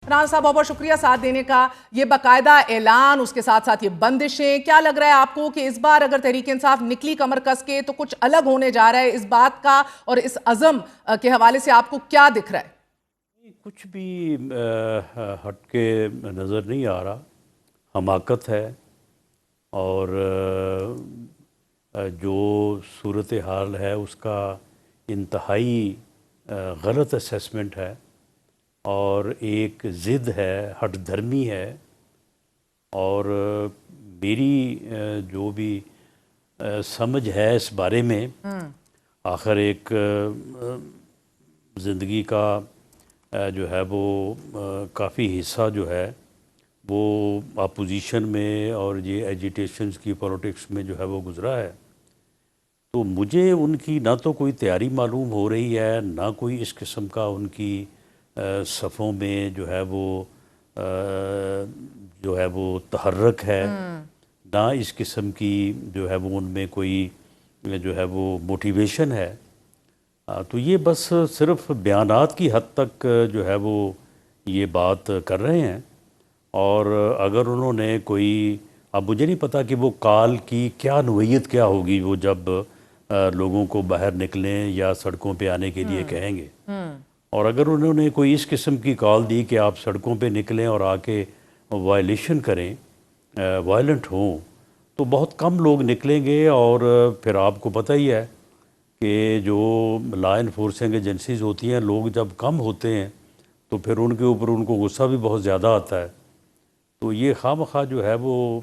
رانا صاحب بہت بہت شکریہ ساتھ دینے کا. یہ باقاعدہ اعلان، اس کے ساتھ ساتھ یہ بندشیں، کیا لگ رہا ہے آپ کو کہ اس بار اگر تحریک انصاف نکلی کمر کس کے تو کچھ الگ ہونے جا رہا ہے؟ اس بات کا اور اس عزم کے حوالے سے آپ کو کیا دکھ رہا ہے؟ کچھ بھی ہٹ کے نظر نہیں آ رہا. حماقت ہے اور جو صورتحال ہے اس کا انتہائی غلط اسیسمنٹ ہے اور ایک ضد ہے، ہٹ دھرمی ہے. اور میری جو بھی سمجھ ہے اس بارے میں، آخر ایک زندگی کا جو ہے وہ کافی حصہ جو ہے وہ اپوزیشن میں اور یہ ایجیٹیشنز کی پولیٹکس میں جو ہے وہ گزرا ہے. تو مجھے ان کی نہ تو کوئی تیاری معلوم ہو رہی ہے، نہ کوئی اس قسم کا ان کی صفوں میں جو ہے وہ تحرک ہے، نہ اس قسم کی جو ہے وہ ان میں کوئی جو ہے وہ موٹیویشن ہے. تو یہ بس صرف بیانات کی حد تک جو ہے وہ یہ بات کر رہے ہیں. اور اگر انہوں نے کوئی، اب مجھے نہیں پتا کہ وہ کال کی کیا نوعیت کیا ہوگی، وہ جب لوگوں کو باہر نکلیں یا سڑکوں پہ آنے کے لیے کہیں گے. اور اگر انہوں نے کوئی اس قسم کی کال دی کہ آپ سڑکوں پہ نکلیں اور آ کے وائلیشن کریں، وائلنٹ ہوں، تو بہت کم لوگ نکلیں گے. اور پھر آپ کو پتہ ہی ہے کہ جو لا انفورسنگ ایجنسیز ہوتی ہیں، لوگ جب کم ہوتے ہیں تو پھر ان کے اوپر ان کو غصہ بھی بہت زیادہ آتا ہے. تو یہ خواہ مخواہ جو ہے وہ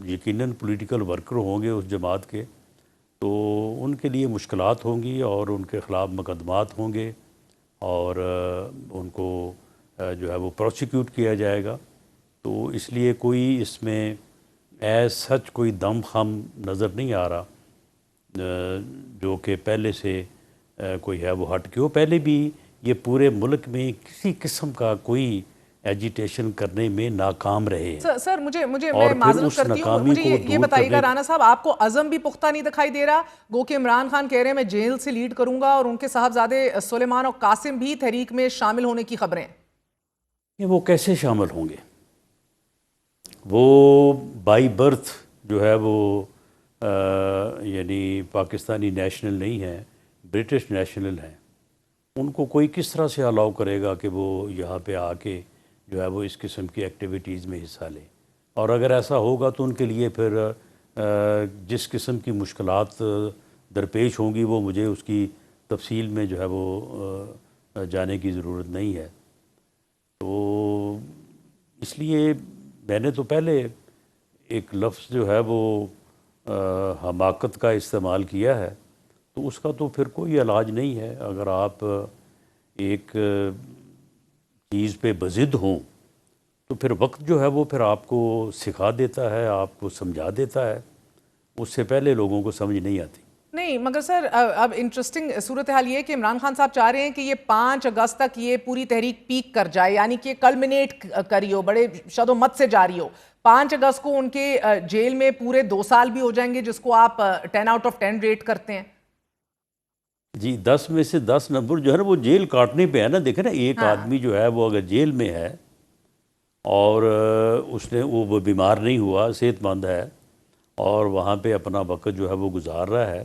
یقیناً پولیٹیکل ورکر ہوں گے اس جماعت کے، تو ان کے لیے مشکلات ہوں گی اور ان کے خلاف مقدمات ہوں گے اور ان کو جو ہے وہ پروسیکیوٹ کیا جائے گا. تو اس لیے کوئی اس میں ایز سچ کوئی دم خم نظر نہیں آ رہا جو کہ پہلے سے کوئی ہے وہ ہٹ کے ہو. پہلے بھی یہ پورے ملک میں کسی قسم کا کوئی ایجیٹیشن کرنے میں ناکام رہے ہیں. سر مجھے اور میں پھر معذرت اس کرتی ہوں، ناکامی مجھے کو یہ دور بتائیے گا کرنے رانا صاحب، آپ کو عزم بھی پختہ نہیں دکھائی دے رہا؟ گو کہ عمران خان کہہ رہے ہیں میں جیل سے لیڈ کروں گا، اور ان کے صاحبزادے سلیمان اور قاسم بھی تحریک میں شامل ہونے کی خبریں ہیں. کہ وہ کیسے شامل ہوں گے؟ وہ بائی برتھ جو ہے وہ یعنی پاکستانی نیشنل نہیں ہیں، برٹش نیشنل ہیں. ان کو کوئی کس طرح سے الاؤ کرے گا کہ وہ یہاں پہ آ کے جو ہے وہ اس قسم کی ایکٹیویٹیز میں حصہ لیں؟ اور اگر ایسا ہوگا تو ان کے لیے پھر جس قسم کی مشکلات درپیش ہوں گی وہ مجھے اس کی تفصیل میں جو ہے وہ جانے کی ضرورت نہیں ہے. تو اس لیے میں نے تو پہلے ایک لفظ جو ہے وہ حماقت کا استعمال کیا ہے، تو اس کا تو پھر کوئی علاج نہیں ہے. اگر آپ ایک چیز پہ بضد ہوں تو پھر وقت جو ہے وہ پھر آپ کو سکھا دیتا ہے، آپ کو سمجھا دیتا ہے. اس سے پہلے لوگوں کو سمجھ نہیں آتی. نہیں مگر سر اب انٹرسٹنگ صورتحال یہ ہے کہ عمران خان صاحب چاہ رہے ہیں کہ یہ 5 اگست تک یہ پوری تحریک پیک کر جائے، یعنی کہ کلمنیٹ کری ہو، بڑے شد و مت سے جاری ہو. 5 اگست کو ان کے جیل میں پورے 2 سال بھی ہو جائیں گے، جس کو آپ 10 آؤٹ آف 10 ریٹ کرتے ہیں. جی 10 میں سے 10 نمبر جو ہے نا وہ جیل کاٹنے پہ ہے نا. دیکھیں نا، ایک آدمی جو ہے وہ اگر جیل میں ہے اور اس نے وہ بیمار نہیں ہوا، صحت مند ہے اور وہاں پہ اپنا وقت جو ہے وہ گزار رہا ہے،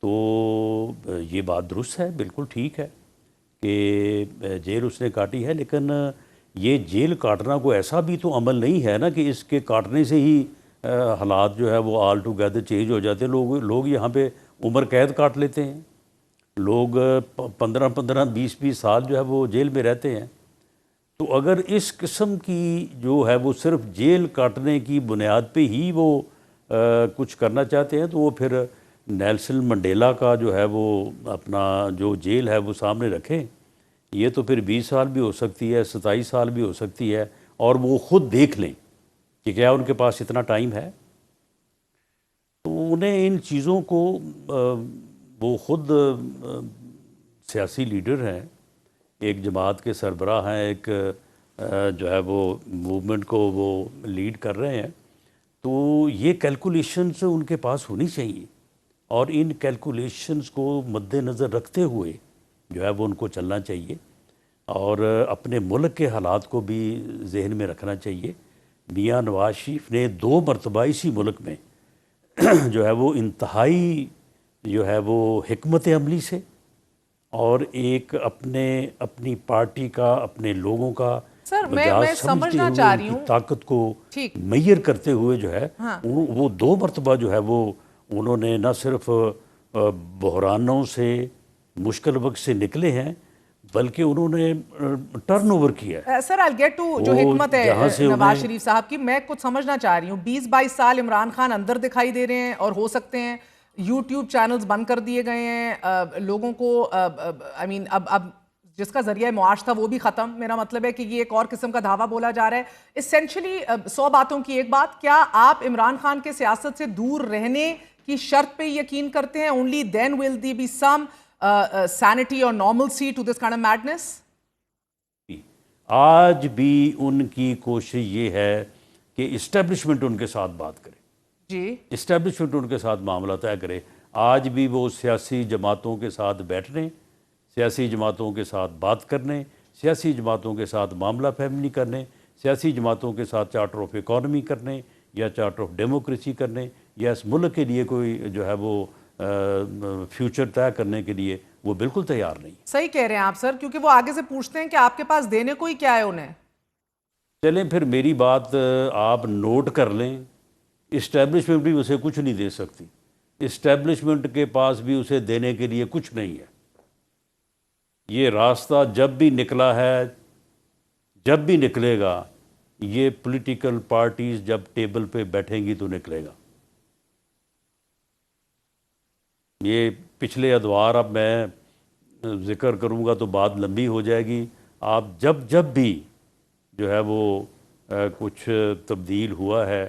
تو یہ بات درست ہے، بالکل ٹھیک ہے کہ جیل اس نے کاٹی ہے. لیکن یہ جیل کاٹنا کو ایسا بھی تو عمل نہیں ہے نا کہ اس کے کاٹنے سے ہی حالات جو ہے وہ آل ٹوگیدر چینج ہو جاتے ہیں. لوگ یہاں پہ عمر قید کاٹ لیتے ہیں، لوگ 15 20 سال جو ہے وہ جیل میں رہتے ہیں. تو اگر اس قسم کی جو ہے وہ صرف جیل کاٹنے کی بنیاد پہ ہی وہ کچھ کرنا چاہتے ہیں، تو وہ پھر نیلسن منڈیلا کا جو ہے وہ اپنا جو جیل ہے وہ سامنے رکھیں. یہ تو پھر 20 سال بھی ہو سکتی ہے، 27 سال بھی ہو سکتی ہے، اور وہ خود دیکھ لیں کہ کیا ان کے پاس اتنا ٹائم ہے. تو انہیں ان چیزوں کو وہ خود سیاسی لیڈر ہیں، ایک جماعت کے سربراہ ہیں، ایک جو ہے وہ موومنٹ کو وہ لیڈ کر رہے ہیں. تو یہ کیلکولیشنز ان کے پاس ہونی چاہیے، اور ان کیلکولیشنز کو مد نظر رکھتے ہوئے جو ہے وہ ان کو چلنا چاہیے. اور اپنے ملک کے حالات کو بھی ذہن میں رکھنا چاہیے. میاں نواز شریف نے 2 مرتبہ اسی ملک میں جو ہے وہ انتہائی جو ہے وہ حکمت عملی سے اور ایک اپنی پارٹی کا اپنے لوگوں کا سر میں مجاز سمجھتے سمجھنا ہوئے چاہ ان رہی کی ہوں. طاقت کو ٹھیک. میئر کرتے ہوئے جو ہے ہاں. وہ 2 مرتبہ جو ہے وہ انہوں نے نہ صرف بحرانوں سے مشکل وقت سے نکلے ہیں بلکہ انہوں نے ٹرن اوور کیا ہے. سر I'll get to جو وہ حکمت جہاں ہے سے نواز شریف صاحب کی. میں کچھ سمجھنا چاہ رہی ہوں. 20-22 سال عمران خان اندر دکھائی دے رہے ہیں اور ہو سکتے ہیں یوٹیوب چینلز بند کر دیے گئے ہیں لوگوں کو. I mean اب جس کا ذریعہ معاش تھا وہ بھی ختم. میرا مطلب ہے کہ یہ ایک اور قسم کا دھاوا بولا جا رہا ہے. اسینشلی 100 باتوں کی ایک بات, کیا آپ عمران خان کے سیاست سے دور رہنے کی شرط پہ یقین کرتے ہیں؟ only then will there be some sanity or normalcy to this kind of madness? آج بھی ان کی کوشش یہ ہے کہ اسٹیبلشمنٹ ان کے ساتھ بات کرے, جی اسٹیبلشمنٹ ان کے ساتھ معاملہ طے کرے. آج بھی وہ سیاسی جماعتوں کے ساتھ بیٹھنے, سیاسی جماعتوں کے ساتھ بات کرنے, سیاسی جماعتوں کے ساتھ معاملہ فہمی کرنے, سیاسی جماعتوں کے ساتھ چارٹر آف اکانومی کرنے یا چارٹر آف ڈیموکریسی کرنے یا اس ملک کے لیے کوئی جو ہے وہ فیوچر طے کرنے کے لیے وہ بالکل تیار نہیں. صحیح کہہ رہے ہیں آپ سر, کیونکہ وہ آگے سے پوچھتے ہیں کہ آپ کے پاس دینے کو ہی کیا ہے انہیں. چلیں پھر میری بات آپ نوٹ کر لیں, اسٹیبلشمنٹ بھی اسے کچھ نہیں دے سکتی, اسٹیبلشمنٹ کے پاس بھی اسے دینے کے لیے کچھ نہیں ہے. یہ راستہ جب بھی نکلا ہے, جب بھی نکلے گا, یہ پولیٹیکل پارٹیز جب ٹیبل پہ بیٹھیں گی تو نکلے گا. یہ پچھلے ادوار اب میں ذکر کروں گا تو بات لمبی ہو جائے گی. آپ جب بھی جو ہے وہ کچھ تبدیل ہوا ہے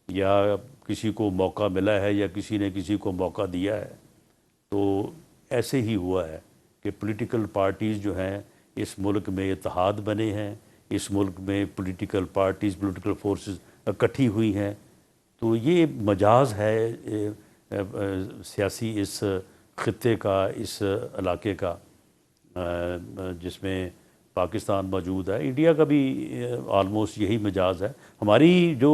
یا کسی کو موقع ملا ہے یا کسی نے کسی کو موقع دیا ہے تو ایسے ہی ہوا ہے کہ پولیٹیکل پارٹیز جو ہیں اس ملک میں اتحاد بنے ہیں, اس ملک میں پولیٹیکل پارٹیز, پولیٹیکل فورسز اکٹھی ہوئی ہیں. تو یہ مجاز ہے سیاسی اس خطے کا, اس علاقے کا جس میں پاکستان موجود ہے. انڈیا کا بھی آلموسٹ یہی مجاز ہے. ہماری جو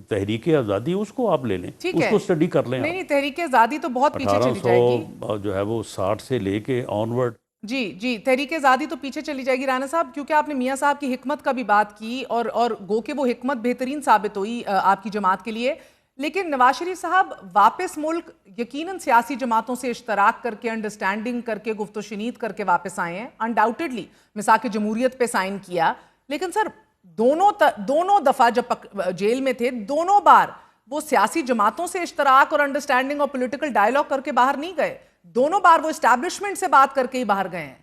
تحریک آزادی اس کو آپ لے لیں, اس کو اسٹڈی کر لیں. نہیں تحریک آزادی تو بہت پیچھے چلی جائے گی. 1800 جو ہے وہ 60 سے لے کے آنورڈ. جی تحریک آزادی تو پیچھے چلی جائے گی رانا صاحب, کیونکہ آپ نے میاں صاحب کی حکمت کا بھی بات کی اور گو کہ وہ حکمت بہترین ثابت ہوئی آپ کی جماعت کے لیے. لیکن نواز شریف صاحب واپس ملک یقیناً سیاسی جماعتوں سے اشتراک کر کے, انڈرسٹینڈنگ کر کے, گفت و شنید کر کے واپس آئے ہیں. انڈاؤٹڈلی میثاق جمہوریت پہ سائن کیا, لیکن سر دونوں دفعہ جب جیل میں تھے دونوں بار وہ سیاسی جماعتوں سے اشتراک اور انڈرسٹینڈنگ اور پولیٹیکل ڈائیلاگ کر کے باہر نہیں گئے. دونوں بار وہ اسٹیبلشمنٹ سے بات کر کے ہی باہر گئے ہیں.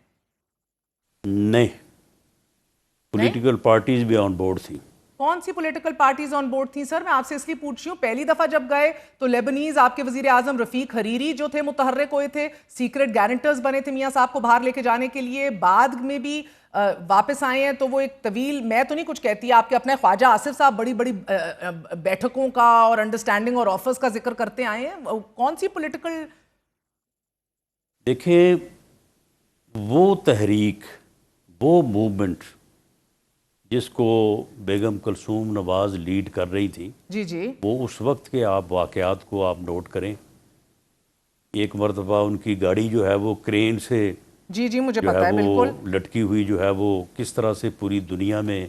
نہیں, پولیٹیکل پارٹیز بھی آن بورڈ تھی. کون سی پولیٹیکل پارٹیز آن بورڈ تھیں سر؟ میں آپ سے اس لیے پوچھ رہی ہوں, پہلی دفعہ جب گئے تو لیبنیز آپ کے وزیر اعظم رفیق حریری جو تھے متحرک ہوئے تھے, سیکرٹ گارنٹرز بنے تھے میاں صاحب کو باہر لے کے جانے کے لیے. بعد میں بھی واپس آئے ہیں تو وہ ایک طویل, میں تو نہیں کچھ کہتی, آپ کے اپنے خواجہ آصف صاحب بڑی بڑی بیٹھکوں کا اور انڈرسٹینڈنگ اور آفرز کا ذکر کرتے آئے ہیں. کون سی پولیٹیکل؟ دیکھیں وہ تحریک, وہ موومنٹ جس کو بیگم کلثوم نواز لیڈ کر رہی تھی, جی وہ اس وقت کے آپ واقعات کو آپ نوٹ کریں. ایک مرتبہ ان کی گاڑی جو ہے وہ کرین سے جی مجھے جو پتا ہے ہے وہ بالکل لٹکی ہوئی جو ہے وہ کس طرح سے پوری دنیا میں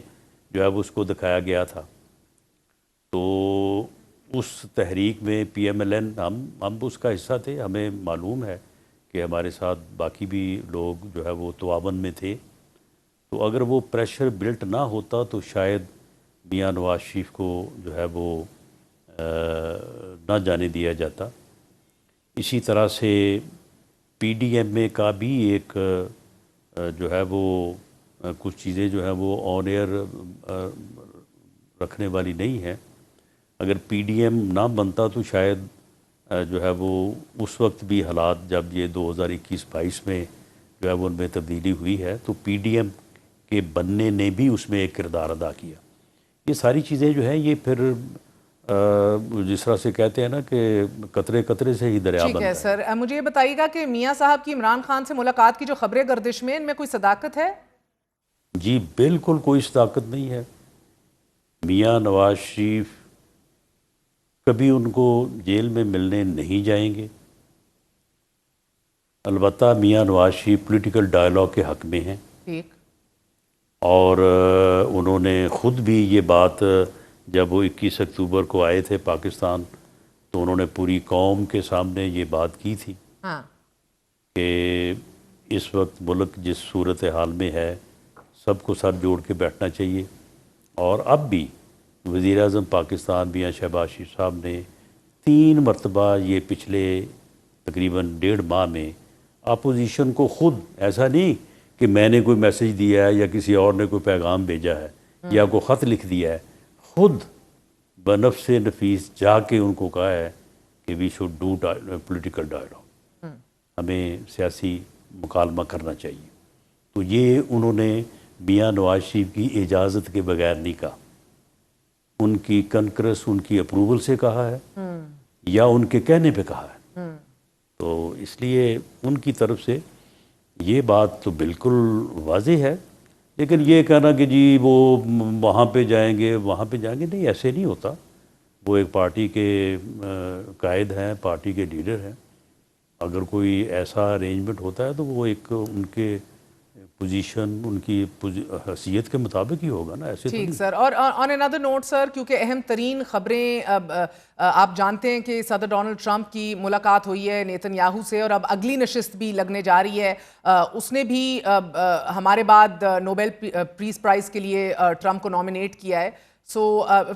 جو ہے وہ اس کو دکھایا گیا تھا. تو اس تحریک میں پی ایم ایل این ہم اس کا حصہ تھے. ہمیں معلوم ہے کہ ہمارے ساتھ باقی بھی لوگ جو ہے وہ تعاون میں تھے. تو اگر وہ پریشر بلٹ نہ ہوتا تو شاید میاں نواز شریف کو جو ہے وہ نہ جانے دیا جاتا. اسی طرح سے پی ڈی ایم اے کا بھی ایک جو ہے وہ کچھ چیزیں جو ہیں وہ آن ایئر رکھنے والی نہیں ہیں. اگر پی ڈی ایم نہ بنتا تو شاید جو ہے وہ اس وقت بھی حالات, جب یہ 2021-22 میں جو ہے وہ ان میں تبدیلی ہوئی ہے, تو پی ڈی ایم کے بننے نے بھی اس میں ایک کردار ادا کیا. یہ ساری چیزیں جو ہیں یہ پھر جس طرح سے کہتے ہیں نا کہ قطرے قطرے سے ہی دریا بنتا ہے. ٹھیک ہے سر, مجھے یہ بتائیے گا کہ میاں صاحب کی عمران خان سے ملاقات کی جو خبریں گردش میں, ان میں کوئی صداقت ہے؟ جی بالکل کوئی صداقت نہیں ہے. میاں نواز شریف کبھی ان کو جیل میں ملنے نہیں جائیں گے. البتہ میاں نواز شریف پولیٹیکل ڈائلاگ کے حق میں ہیں، ٹھیک. اور انہوں نے خود بھی یہ بات جب وہ 21 اکتوبر کو آئے تھے پاکستان تو انہوں نے پوری قوم کے سامنے یہ بات کی تھی ہاں. کہ اس وقت ملک جس صورتحال میں ہے سب کو سر جوڑ کے بیٹھنا چاہیے. اور اب بھی وزیر اعظم پاکستان میاں شہباز شریف صاحب نے 3 مرتبہ یہ پچھلے تقریباً 1.5 ماہ میں اپوزیشن کو خود، ایسا نہیں کہ میں نے کوئی میسج دیا ہے یا کسی اور نے کوئی پیغام بھیجا ہے یا کوئی خط لکھ دیا ہے، خود بنفس نفیس جا کے ان کو کہا ہے کہ we should do political dialogue, ہمیں سیاسی مکالمہ کرنا چاہیے. تو یہ انہوں نے میاں نواز شریف کی اجازت کے بغیر نہیں کہا، ان کی کنکرس، ان کی اپروول سے کہا ہے یا ان کے کہنے پہ کہا ہے. تو اس لیے ان کی طرف سے یہ بات تو بالکل واضح ہے. لیکن یہ کہنا کہ جی وہ وہاں پہ جائیں گے وہاں پہ جائیں گے، نہیں، ایسے نہیں ہوتا. وہ ایک پارٹی کے قائد ہیں، پارٹی کے لیڈر ہیں. اگر کوئی ایسا ارینجمنٹ ہوتا ہے تو وہ ایک ان کے پوزیشن، ان کی حیثیت کے مطابق ہی ہوگا نا، ایسے تو ٹھیک نہیں. سر. اور آن اندر نوٹ سر، کیونکہ اہم ترین خبریں آپ جانتے ہیں کہ صدر ڈونلڈ ٹرمپ کی ملاقات ہوئی ہے نیتن یاہو سے، اور اب اگلی نشست بھی لگنے جا رہی ہے. اس نے بھی ہمارے بعد نوبل پیس پرائز کے لیے ٹرمپ کو نامینیٹ کیا ہے. سو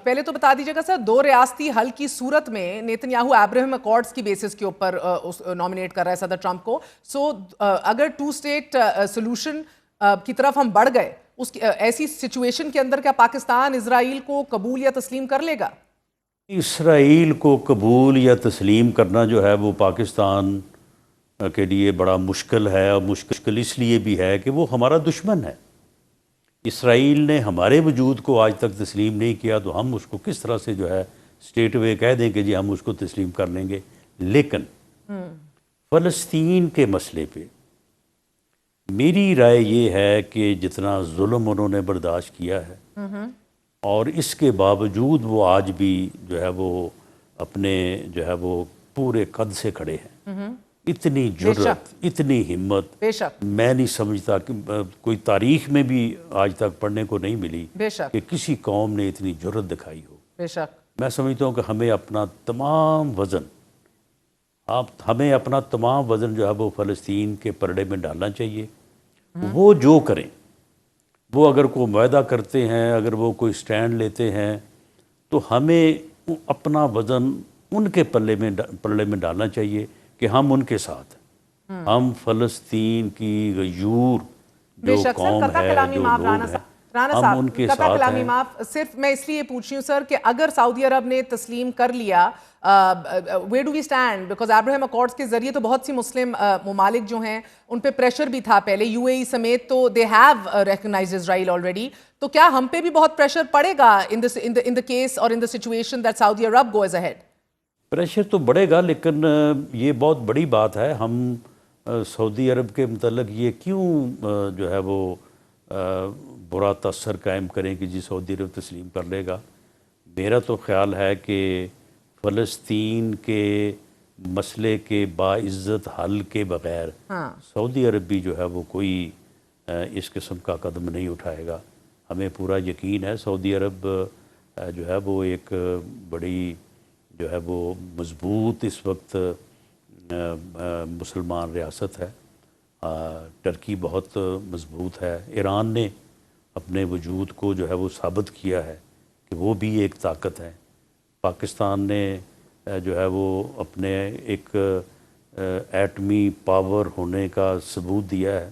پہلے تو بتا دیجیے گا سر، 2 ریاستی حل کی صورت میں نیتن یاہو ابراہیم اکارڈز کی بیسس کے اوپر نامینیٹ کر رہا ہے صدر ٹرمپ کو. سو اگر 2 اسٹیٹ سولوشن کی طرف ہم بڑھ گئے، اس ایسی سچویشن کے اندر کیا پاکستان اسرائیل کو قبول یا تسلیم کر لے گا؟ اسرائیل کو قبول یا تسلیم کرنا جو ہے وہ پاکستان کے لیے بڑا مشکل ہے، اور مشکل اس لیے بھی ہے کہ وہ ہمارا دشمن ہے. اسرائیل نے ہمارے وجود کو آج تک تسلیم نہیں کیا، تو ہم اس کو کس طرح سے جو ہے اسٹیٹ وے کہہ دیں کہ جی ہم اس کو تسلیم کر لیں گے. لیکن فلسطین کے مسئلے پہ میری رائے یہ ہے کہ جتنا ظلم انہوں نے برداشت کیا ہے اور اس کے باوجود وہ آج بھی جو ہے وہ اپنے جو ہے وہ پورے قد سے کھڑے ہیں. اتنی جرأت، اتنی ہمت بے شک، میں نہیں سمجھتا کہ کوئی تاریخ میں بھی آج تک پڑھنے کو نہیں ملی بے شک، کہ کسی قوم نے اتنی جرأت دکھائی ہو. بے شک. میں سمجھتا ہوں کہ ہمیں اپنا تمام وزن جو ہے وہ فلسطین کے پرڑے میں ڈالنا چاہیے. وہ جو کریں، وہ اگر کوئی معاہدہ کرتے ہیں، اگر وہ کوئی سٹینڈ لیتے ہیں، تو ہمیں اپنا وزن ان کے پلڑے میں ڈالنا چاہیے کہ ہم ان کے ساتھ ہیں. ہم فلسطین کی غیور جو قوم ہے، جو لوگ ہیں، ہم ان کے ساتھ ہیں. معاف، صرف میں اس لیے پوچھ رہی ہوں سر کہ اگر سعودی عرب نے تسلیم کر لیا، where do we stand? Because ابراہیم اکارڈز کے ذریعے تو بہت سی مسلم ممالک جو ہیں ان پہ پریشر بھی تھا پہلے، یو اے ای سمیت، تو they have recognized Israel already. تو کیا ہم پہ بھی بہت پریشر پڑے گا ان the case or in the situation that Saudi Arab goes ahead? Pressure تو بڑھے گا، لیکن یہ بہت بڑی بات ہے. ہم سعودی عرب کے متعلق یہ کیوں جو ہے وہ برا تاثر قائم کریں کہ جی سعودی عرب تسلیم کر لے گا. میرا تو خیال ہے کہ فلسطین کے مسئلے کے باعزت حل کے بغیر سعودی عرب بھی جو ہے وہ کوئی اس قسم کا قدم نہیں اٹھائے گا. ہمیں پورا یقین ہے سعودی عرب جو ہے وہ ایک بڑی جو ہے وہ مضبوط اس وقت مسلمان ریاست ہے. ٹرکی بہت مضبوط ہے. ایران نے اپنے وجود کو جو ہے وہ ثابت کیا ہے کہ وہ بھی ایک طاقت ہے. پاکستان نے جو ہے وہ اپنے ایک ایٹمی پاور ہونے کا ثبوت دیا ہے.